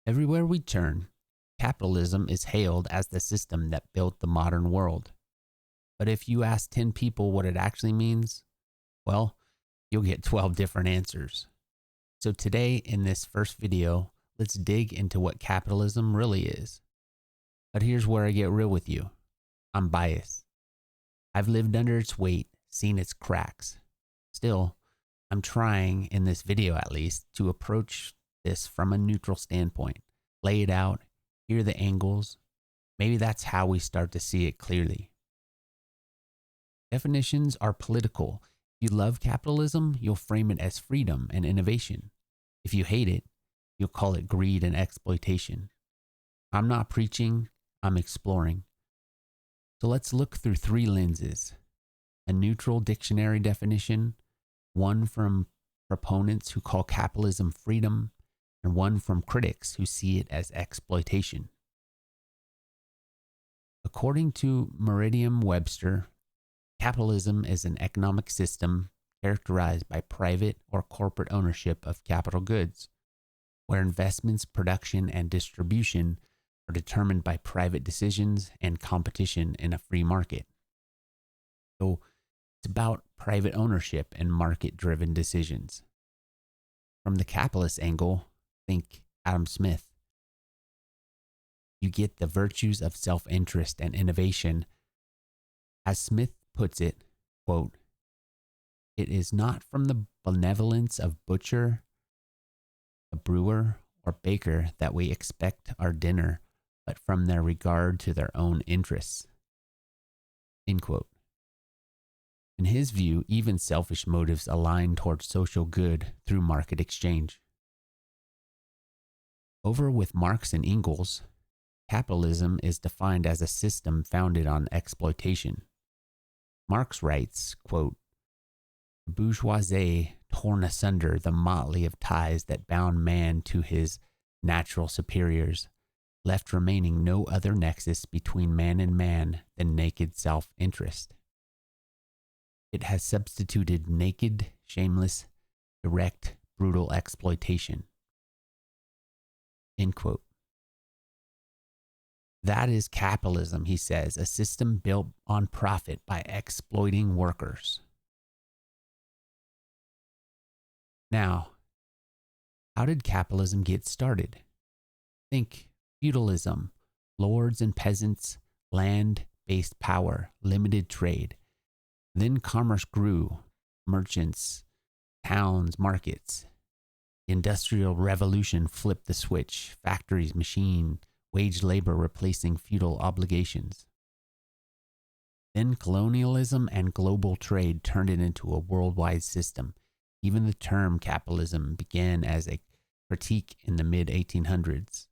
Everywhere we turn, capitalism is hailed as the system that built the modern world. But if you ask 10 people what it actually means, well, you'll get 12 different answers. So today, in this first video, let's dig into what capitalism really is. But here's where I get real with you. I'm biased. I've lived under its weight, seen its cracks. Still, I'm trying, in this video at least, to approach this from a neutral standpoint. Lay it out, hear the angles. Maybe that's how we start to see it clearly. Definitions are political. If you love capitalism, you'll frame it as freedom and innovation. If you hate it, you'll call it greed and exploitation. I'm not preaching, I'm exploring. So let's look through three lenses: a neutral dictionary definition, one from proponents who call capitalism freedom, and one from critics who see it as exploitation. According to Merriam-Webster, capitalism is an economic system characterized by private or corporate ownership of capital goods, where investments, production, and distribution are determined by private decisions and competition in a free market. So it's about private ownership and market-driven decisions. From the capitalist angle, think Adam Smith. You get the virtues of self-interest and innovation. As Smith puts it, quote, "It is not from the benevolence of butcher, a brewer, or baker that we expect our dinner, but from their regard to their own interests." End quote. In his view, even selfish motives align towards social good through market exchange. Over with Marx and Engels, capitalism is defined as a system founded on exploitation. Marx writes, quote, "The bourgeoisie torn asunder the motley of ties that bound man to his natural superiors, left remaining no other nexus between man and man than naked self-interest. It has substituted naked, shameless, direct, brutal exploitation." End quote. That is capitalism, he says, a system built on profit by exploiting workers. Now, how did capitalism get started? Think feudalism, lords and peasants, land-based power, limited trade. Then commerce grew, merchants, towns, markets. The Industrial Revolution flipped the switch, factories, machine, wage labor replacing feudal obligations. Then colonialism and global trade turned it into a worldwide system. Even the term capitalism began as a critique in the mid-1800s.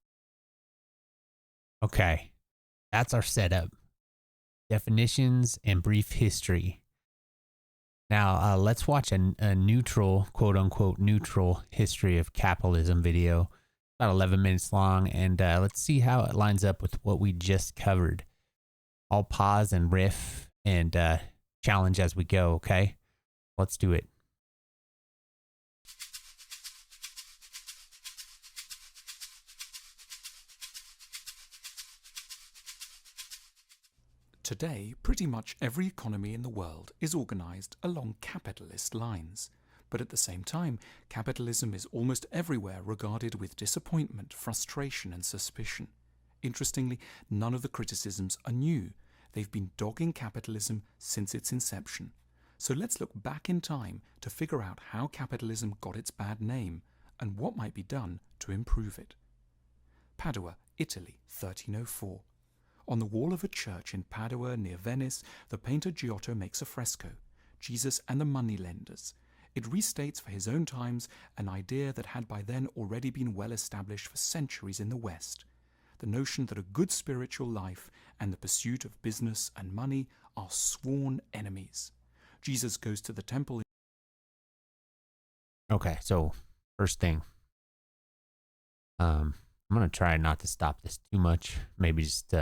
Okay, that's our setup. Definitions and brief history. Now, let's watch a neutral, quote-unquote neutral history of capitalism video, about 11 minutes long, and let's see how it lines up with what we just covered. I'll pause and riff and challenge as we go, okay? Let's do it. Today, pretty much every economy in the world is organized along capitalist lines. But at the same time, capitalism is almost everywhere regarded with disappointment, frustration, and suspicion. Interestingly, none of the criticisms are new. They've been dogging capitalism since its inception. So let's look back in time to figure out how capitalism got its bad name and what might be done to improve it. Padua, Italy, 1304. On the wall of a church in Padua near Venice, the painter Giotto makes a fresco, Jesus and the Moneylenders. It restates for his own times an idea that had by then already been well established for centuries in the West. The notion that a good spiritual life and the pursuit of business and money are sworn enemies. Jesus goes to the temple. Okay, so first thing. I'm going to try not to stop this too much. Maybe just,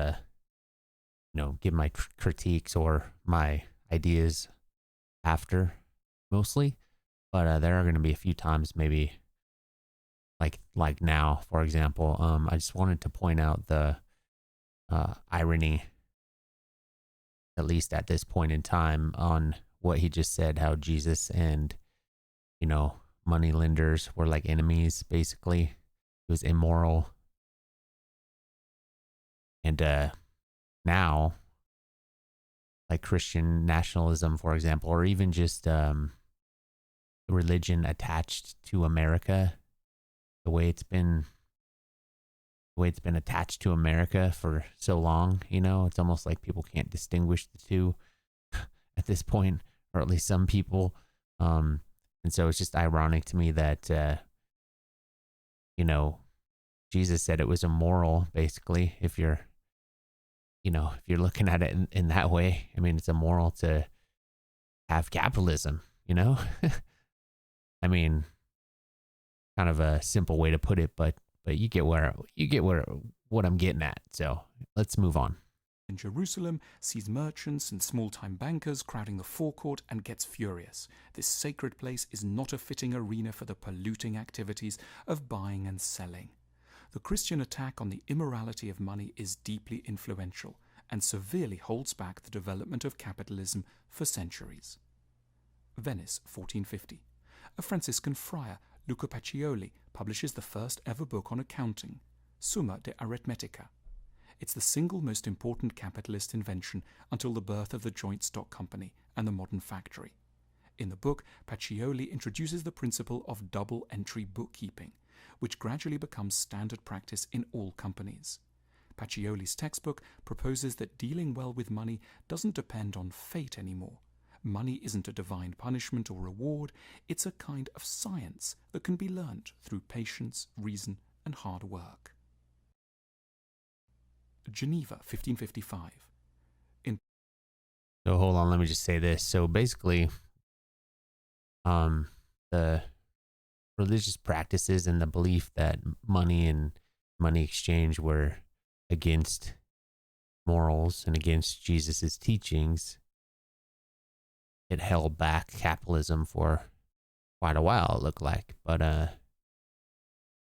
give my critiques or my ideas after, mostly. But there are going to be a few times maybe like now, for example. I just wanted to point out the irony, at least at this point in time, on what he just said, how Jesus and, money lenders were like enemies, basically. It was immoral. And now, like Christian nationalism, for example, or even just religion attached to America, the way it's been attached to America for so long, it's almost like people can't distinguish the two at this point, or at least some people. And so it's just ironic to me that, Jesus said it was immoral, basically, if you're looking at it in that way. I mean, it's immoral to have capitalism, I mean, kind of a simple way to put it, but you get what I'm getting at. So let's move on. In Jerusalem, sees merchants and small-time bankers crowding the forecourt and gets furious. This sacred place is not a fitting arena for the polluting activities of buying and selling. The Christian attack on the immorality of money is deeply influential and severely holds back the development of capitalism for centuries. Venice, 1450. A Franciscan friar, Luca Pacioli, publishes the first ever book on accounting, Summa de Arithmetica. It's the single most important capitalist invention until the birth of the joint stock company and the modern factory. In the book, Pacioli introduces the principle of double-entry bookkeeping, which gradually becomes standard practice in all companies. Pacioli's textbook proposes that dealing well with money doesn't depend on fate anymore. Money isn't a divine punishment or reward, it's a kind of science that can be learnt through patience, reason, and hard work. Geneva, 1555. So hold on, let me just say this. So basically, the religious practices and the belief that money and money exchange were against morals and against Jesus's teachings, it held back capitalism for quite a while, it looked like. But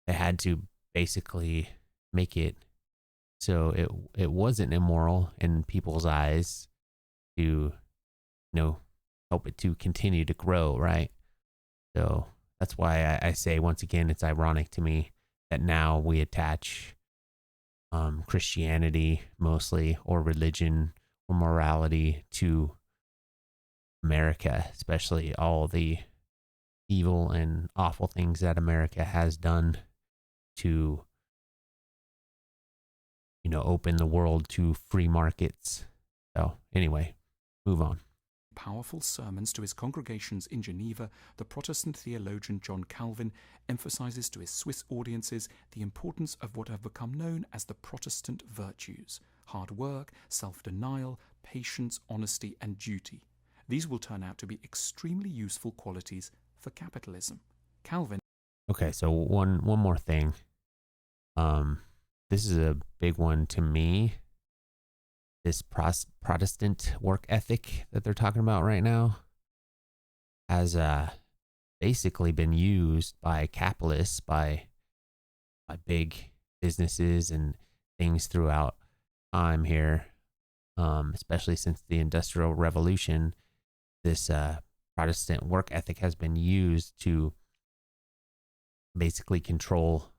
they had to basically make it so it wasn't immoral in people's eyes to, help it to continue to grow, right? So that's why I say, once again, it's ironic to me that now we attach Christianity mostly, or religion or morality, to America, especially all the evil and awful things that America has done to, open the world to free markets. So anyway, move on. Powerful sermons to his congregations in Geneva, the Protestant theologian John Calvin emphasizes to his Swiss audiences the importance of what have become known as the Protestant virtues: hard work, self-denial, patience, honesty, and duty. These will turn out to be extremely useful qualities for capitalism. Calvin. Okay, so one more thing. This is a big one to me. This Protestant work ethic that they're talking about right now has basically been used by capitalists, by big businesses and things throughout time here, especially since the Industrial Revolution. This Protestant work ethic has been used to basically control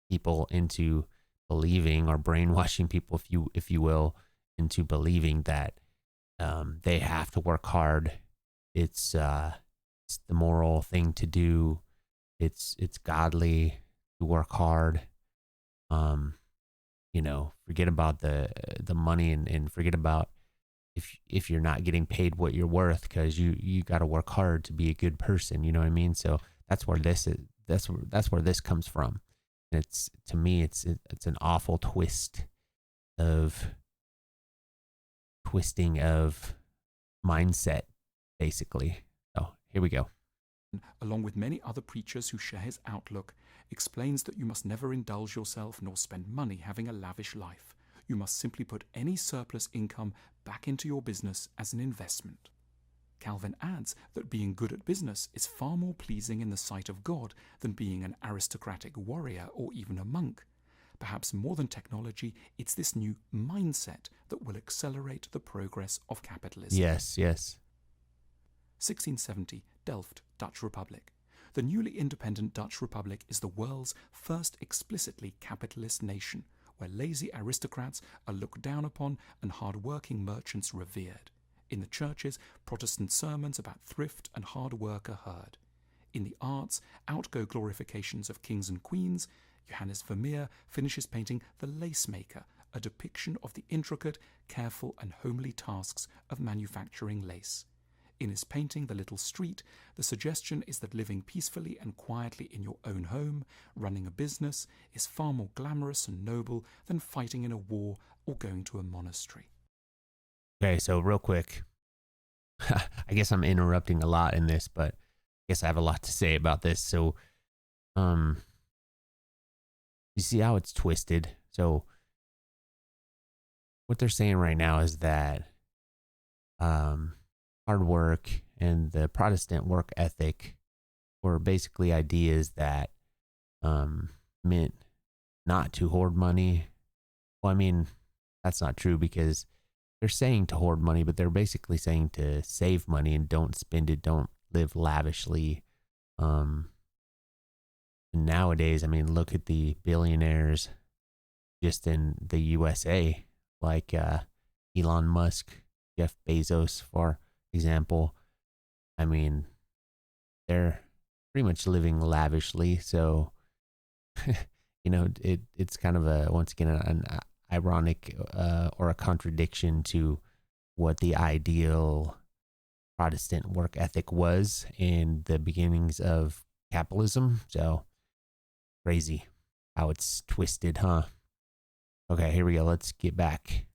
people into believing, or brainwashing people, if you will, into believing that they have to work hard. It's the moral thing to do. It's godly to work hard. Forget about the money, and forget about if you're not getting paid what you're worth, because you got to work hard to be a good person. You know what I mean? So that's where this is. That's where this comes from. And to me, it's an awful twisting of mindset, basically. So here we go. Along with many other preachers who share his outlook, explains that you must never indulge yourself nor spend money having a lavish life. You must simply put any surplus income back into your business as an investment. Calvin adds that being good at business is far more pleasing in the sight of God than being an aristocratic warrior or even a monk. Perhaps more than technology, it's this new mindset that will accelerate the progress of capitalism. Yes, yes. 1670, Delft, Dutch Republic. The newly independent Dutch Republic is the world's first explicitly capitalist nation, where lazy aristocrats are looked down upon and hard-working merchants revered. In the churches, Protestant sermons about thrift and hard work are heard. In the arts, outgo glorifications of kings and queens. Johannes Vermeer finishes painting The Lace Maker, a depiction of the intricate, careful and homely tasks of manufacturing lace. In his painting The Little Street, the suggestion is that living peacefully and quietly in your own home, running a business, is far more glamorous and noble than fighting in a war or going to a monastery. Okay, so real quick, I guess I'm interrupting a lot in this, but I guess I have a lot to say about this. So, you see how it's twisted? So, what they're saying right now is that, hard work and the Protestant work ethic were basically ideas that meant not to hoard money. Well, I mean, that's not true because they're saying to hoard money, but they're basically saying to save money and don't spend it, don't live lavishly. And nowadays, I mean, look at the billionaires just in the USA, like Elon Musk, Jeff Bezos, for example. I mean, they're pretty much living lavishly. So, it's kind of once again, an ironic or a contradiction to what the ideal Protestant work ethic was in the beginnings of capitalism. So crazy how it's twisted, huh? Okay, here we go. Let's get back.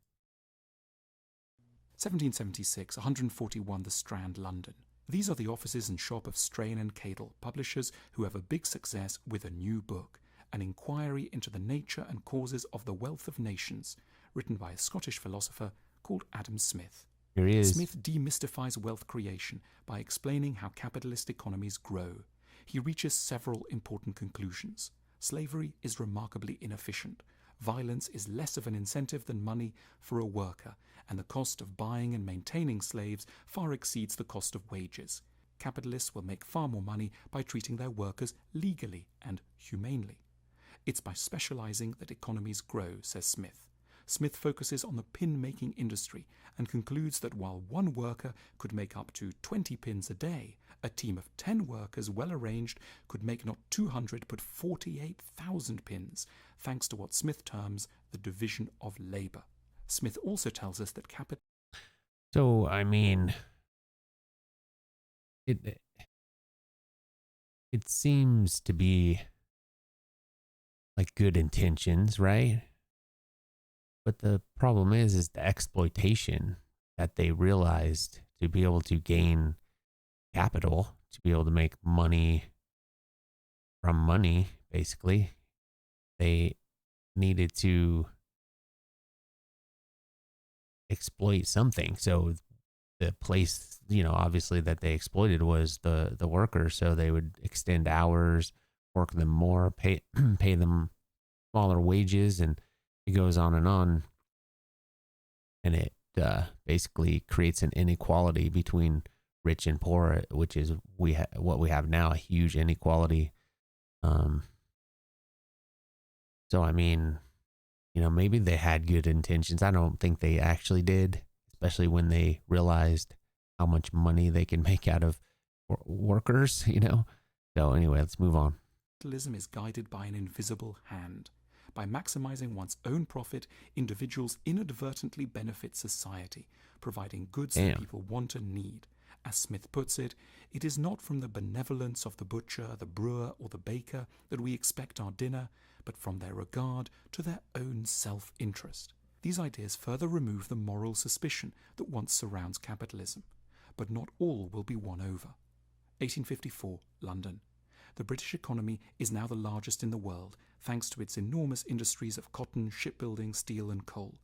1776, 141 The Strand, London. These are the offices and shop of Strain and Cadell, publishers who have a big success with a new book, An Inquiry into the Nature and Causes of the Wealth of Nations, written by a Scottish philosopher called Adam Smith. Here he is. Smith demystifies wealth creation by explaining how capitalist economies grow. He reaches several important conclusions. Slavery is remarkably inefficient. Violence is less of an incentive than money for a worker, and the cost of buying and maintaining slaves far exceeds the cost of wages. Capitalists will make far more money by treating their workers legally and humanely. It's by specializing that economies grow, says Smith. Smith focuses on the pin-making industry and concludes that while one worker could make up to 20 pins a day, a team of 10 workers well arranged could make not 200 but 48,000 pins, thanks to what Smith terms the division of labor. Smith also tells us that So, I mean, it seems to be like good intentions, right? But the problem is the exploitation that they realized to be able to gain capital, to be able to make money from money, basically. They needed to exploit something. So the place, obviously that they exploited was the workers. So they would extend hours, work them more, pay them smaller wages, and it goes on. And it basically creates an inequality between rich and poor, which is what we have now, a huge inequality. So, I mean, maybe they had good intentions. I don't think they actually did, especially when they realized how much money they can make out of workers, So anyway, let's move on. Capitalism is guided by an invisible hand. By maximizing one's own profit, individuals inadvertently benefit society, providing goods that people want and need. As Smith puts it, it is not from the benevolence of the butcher, the brewer, or the baker that we expect our dinner, but from their regard to their own self-interest. These ideas further remove the moral suspicion that once surrounds capitalism. But not all will be won over. 1854, London. The British economy is now the largest in the world, thanks to its enormous industries of cotton, shipbuilding, steel and coal.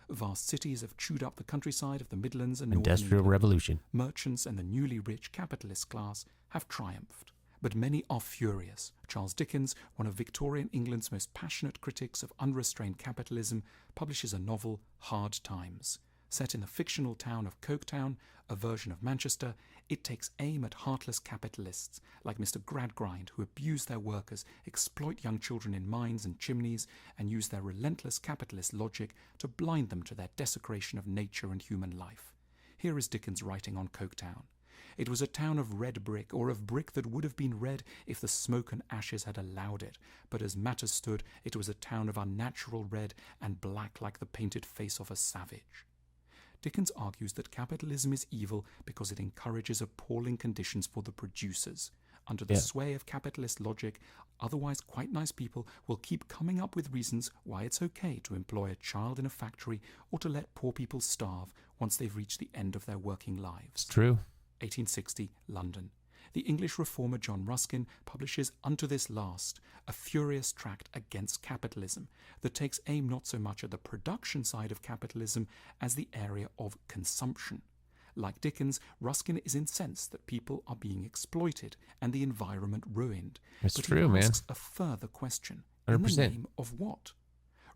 Vast cities have chewed up the countryside of the Midlands and Northern Industrial England. Revolution. Merchants and the newly rich capitalist class have triumphed. But many are furious. Charles Dickens, one of Victorian England's most passionate critics of unrestrained capitalism, publishes a novel, Hard Times. Set in the fictional town of Coketown, a version of Manchester, it takes aim at heartless capitalists like Mr. Gradgrind, who abuse their workers, exploit young children in mines and chimneys, and use their relentless capitalist logic to blind them to their desecration of nature and human life. Here is Dickens writing on Coketown. It was a town of red brick, or of brick that would have been red if the smoke and ashes had allowed it. But as matters stood, it was a town of unnatural red and black like the painted face of a savage. Dickens argues that capitalism is evil because it encourages appalling conditions for the producers. Under the sway of capitalist logic, otherwise quite nice people will keep coming up with reasons why it's okay to employ a child in a factory or to let poor people starve once they've reached the end of their working lives. It's true. 1860, London. The English reformer John Ruskin publishes Unto This Last, a furious tract against capitalism that takes aim not so much at the production side of capitalism as the area of consumption. Like Dickens, Ruskin is incensed that people are being exploited and the environment ruined. It's but true, he man. asks a further question. 100%. In the name of what?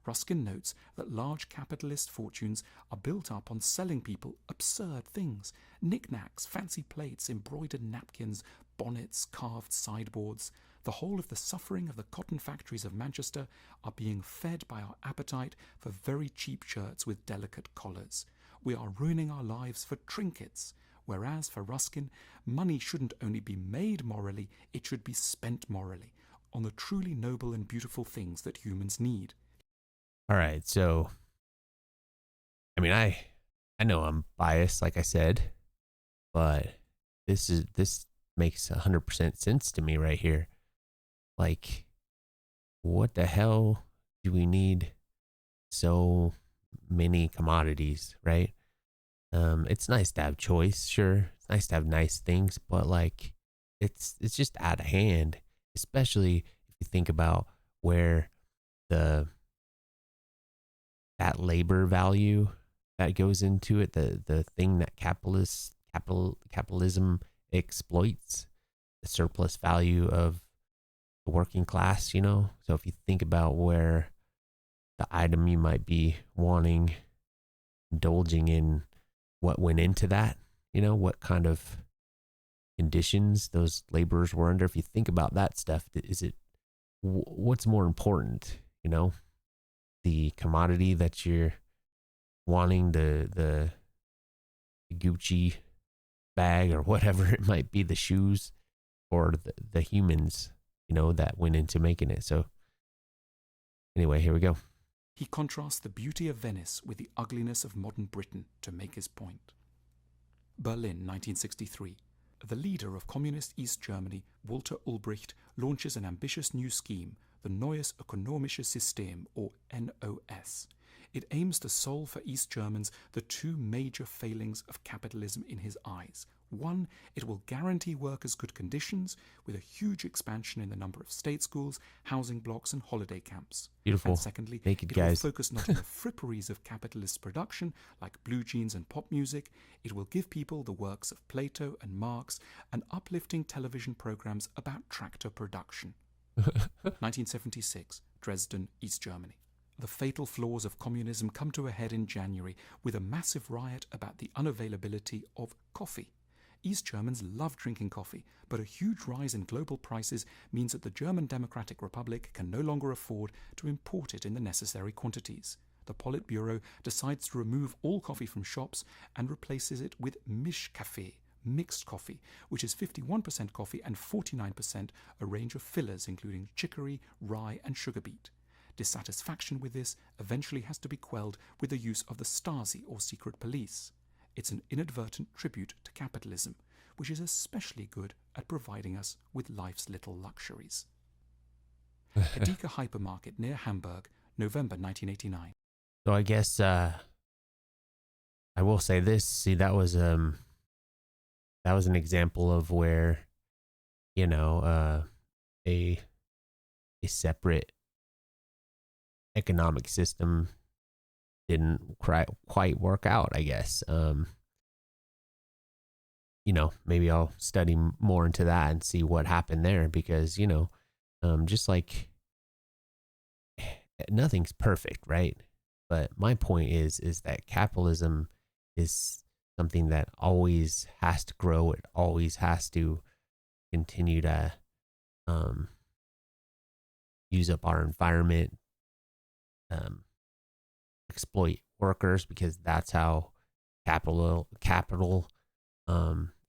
Ruskin notes that large capitalist fortunes are built up on selling people absurd things, knickknacks, fancy plates, embroidered napkins, bonnets, carved sideboards. The whole of the suffering of the cotton factories of Manchester are being fed by our appetite for very cheap shirts with delicate collars. We are ruining our lives for trinkets, whereas for Ruskin, money shouldn't only be made morally, it should be spent morally, on the truly noble and beautiful things that humans need. All right, so I mean, I know I'm biased, like I said, but this makes 100% sense to me right here. Like, what the hell do we need so many commodities, right? It's nice to have choice, sure. It's nice to have nice things, but like, it's just out of hand, especially if you think about where that labor value that goes into it, the thing that capitalism exploits, the surplus value of the working class, you know? So if you think about where the item you might be wanting, indulging in, what went into that, you know, what kind of conditions those laborers were under. If you think about that stuff, what's more important, you know? The commodity that you're wanting, the Gucci bag or whatever it might be, the shoes, or the humans, you know, that went into making it. So anyway, here we go. He contrasts the beauty of Venice with the ugliness of modern Britain to make his point. Berlin, 1963. The leader of communist East Germany, Walter Ulbricht, launches an ambitious new scheme, the Neues Ökonomisches System, or NOS. It aims to solve for East Germans the two major failings of capitalism in his eyes. One, it will guarantee workers good conditions with a huge expansion in the number of state schools, housing blocks and holiday camps. Beautiful. And secondly, Naked it guys. will focus not on the fripperies of capitalist production like blue jeans and pop music. It will give people the works of Plato and Marx and uplifting television programs about tractor production. 1976, Dresden, East Germany. The fatal flaws of communism come to a head in January with a massive riot about the unavailability of coffee. East Germans love drinking coffee, but a huge rise in global prices means that the German Democratic Republic can no longer afford to import it in the necessary quantities. The Politburo decides to remove all coffee from shops and replaces it with Mischkaffee, mixed coffee, which is 51% coffee and 49% a range of fillers including chicory, rye and sugar beet. Dissatisfaction with this eventually has to be quelled with the use of the Stasi or secret police. It's an inadvertent tribute to capitalism, which is especially good at providing us with life's little luxuries. Edeka hypermarket near Hamburg, November 1989. So I guess I will say this. See, that was an example of where, you know, a separate economic system didn't quite work out, I guess. Maybe I'll study more into that and see what happened there, because, just like nothing's perfect, right? But my point is that capitalism is something that always has to grow. It always has to continue to use up our environment, um, exploit workers, because that's how capital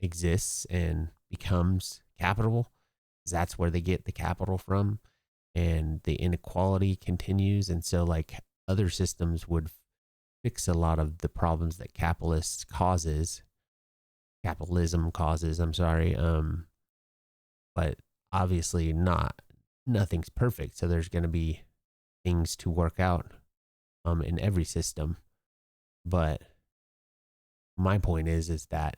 exists and becomes capital. That's where they get the capital from, and the inequality continues. And so, like, other systems would fix a lot of the problems that capitalism causes. I'm sorry. But obviously nothing's perfect. So there's going to be things to work out in every system. But my point is that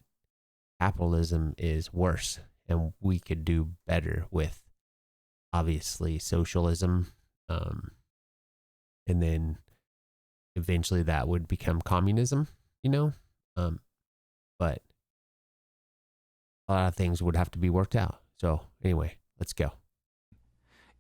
capitalism is worse, and we could do better with, obviously, socialism. And then eventually that would become communism, but a lot of things would have to be worked out. So anyway, let's go.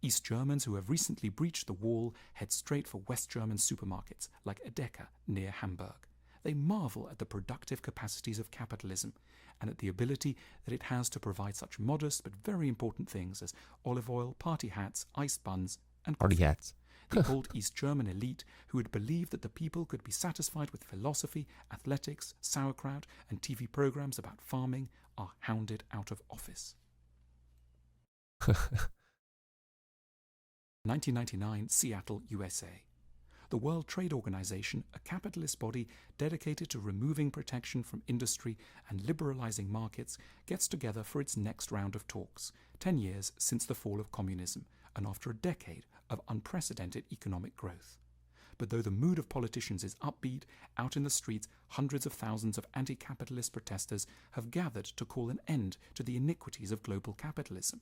East Germans who have recently breached the wall head straight for West German supermarkets like Edeka near Hamburg. They marvel at the productive capacities of capitalism and at the ability that it has to provide such modest but very important things as olive oil, party hats, iced buns, and Party coffee. hats. The old East German elite who had believed that the people could be satisfied with philosophy, athletics, sauerkraut, and TV programs about farming are hounded out of office. 1999, Seattle, USA. The World Trade Organization, a capitalist body dedicated to removing protection from industry and liberalizing markets, gets together for its next round of talks, 10 years since the fall of communism and after a decade of unprecedented economic growth. But though the mood of politicians is upbeat, out in the streets hundreds of thousands of anti-capitalist protesters have gathered to call an end to the iniquities of global capitalism.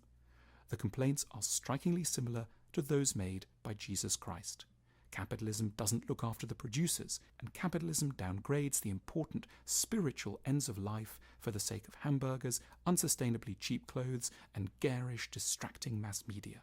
The complaints are strikingly similar to those made by Jesus Christ. Capitalism doesn't look after the producers, and capitalism downgrades the important spiritual ends of life for the sake of hamburgers, unsustainably cheap clothes, and garish, distracting mass media.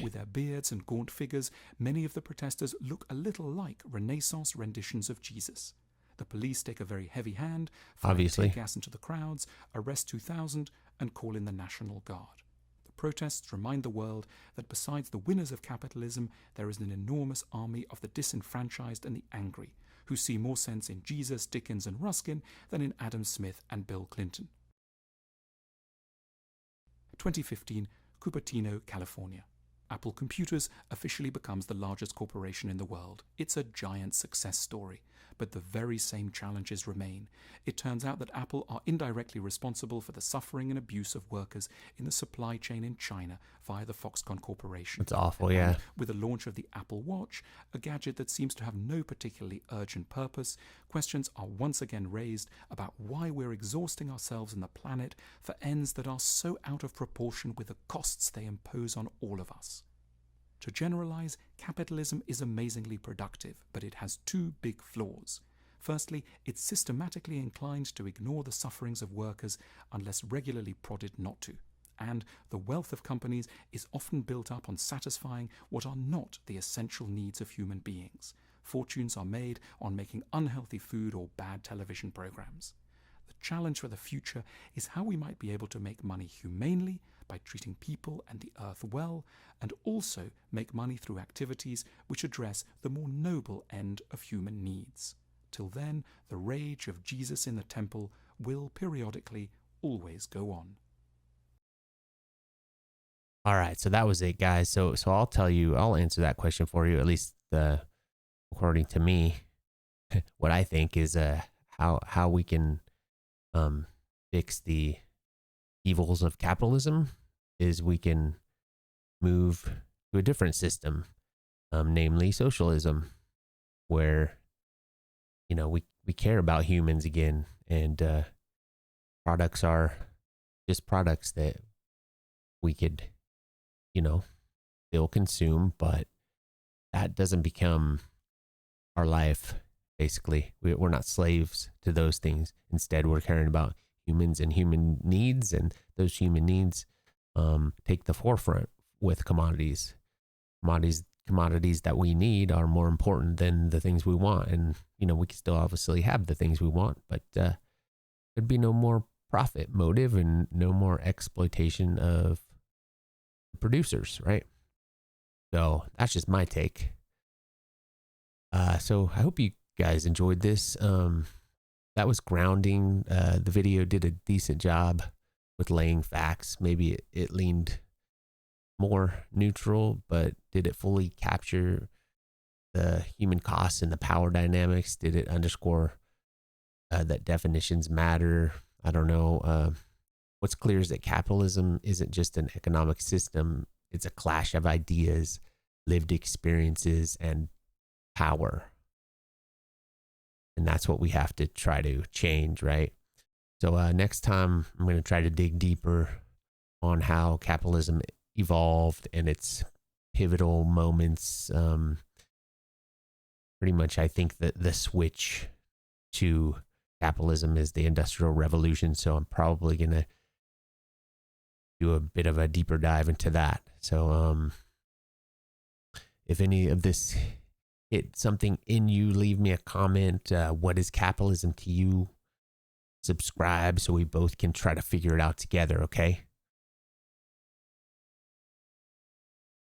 With their beards and gaunt figures, many of the protesters look a little like Renaissance renditions of Jesus. The police take a very heavy hand, fire tear gas into the crowds, arrest 2,000, and call in the National Guard. The protests remind the world that besides the winners of capitalism, there is an enormous army of the disenfranchised and the angry, who see more sense in Jesus, Dickens, and Ruskin than in Adam Smith and Bill Clinton. 2015, Cupertino, California. Apple Computers officially becomes the largest corporation in the world. It's a giant success story, but the very same challenges remain. It turns out that Apple are indirectly responsible for the suffering and abuse of workers in the supply chain in China via the Foxconn Corporation. It's awful, yeah. And with the launch of the Apple Watch, a gadget that seems to have no particularly urgent purpose, questions are once again raised about why we're exhausting ourselves and the planet for ends that are so out of proportion with the costs they impose on all of us. To generalize, capitalism is amazingly productive, but it has two big flaws. Firstly, it's systematically inclined to ignore the sufferings of workers unless regularly prodded not to. And the wealth of companies is often built up on satisfying what are not the essential needs of human beings. Fortunes are made on making unhealthy food or bad television programs. The challenge for the future is how we might be able to make money humanely by treating people and the earth well, and also make money through activities which address the more noble end of human needs. Till then, the rage of Jesus in the temple will periodically always go on. All right, so that was it, guys. So I'll answer that question for you, at least according to me. What I think is how we can fix the evils of capitalism is we can move to a different system, namely socialism, where we care about humans again, and products are just products that we could still consume, but that doesn't become our life basically. We're not slaves to those things. Instead, we're caring about humans and human needs, and those human needs take the forefront with commodities. Commodities that we need are more important than the things we want. And, we can still obviously have the things we want, but there'd be no more profit motive and no more exploitation of producers, right? So that's just my take. So I hope you guys enjoyed this. That was grounding. The video did a decent job with laying facts. Maybe it leaned more neutral, but did it fully capture the human costs and the power dynamics? Did it underscore that definitions matter? I don't know. What's clear is that capitalism isn't just an economic system. It's a clash of ideas, lived experiences, and power. And that's what we have to try to change, right? So next time, I'm going to try to dig deeper on how capitalism evolved and its pivotal moments. Pretty much, I think that the switch to capitalism is the Industrial Revolution. So I'm probably going to do a bit of a deeper dive into that. So if any of this hit something in you, leave me a comment. What is capitalism to you? Subscribe so we both can try to figure it out together, okay?